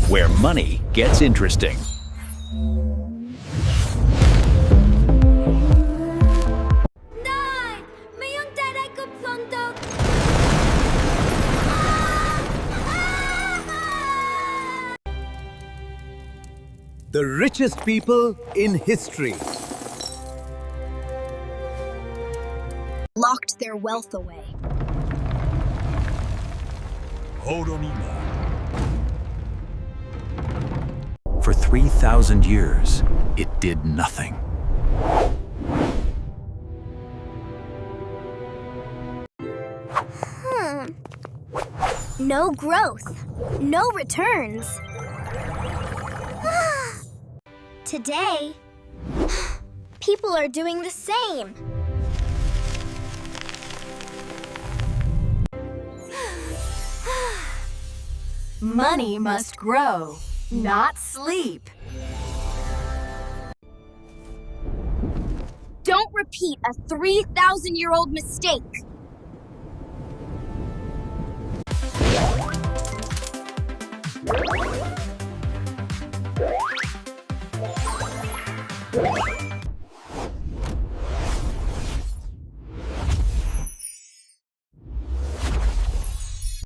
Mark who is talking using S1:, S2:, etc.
S1: where money gets interesting.
S2: The richest people in history.
S3: Locked their wealth away.
S1: For 3,000 years, it did nothing.
S3: No growth, no returns. Today, people are doing the same.
S4: Money must grow, not sleep.
S3: Don't repeat a 3,000-year-old mistake.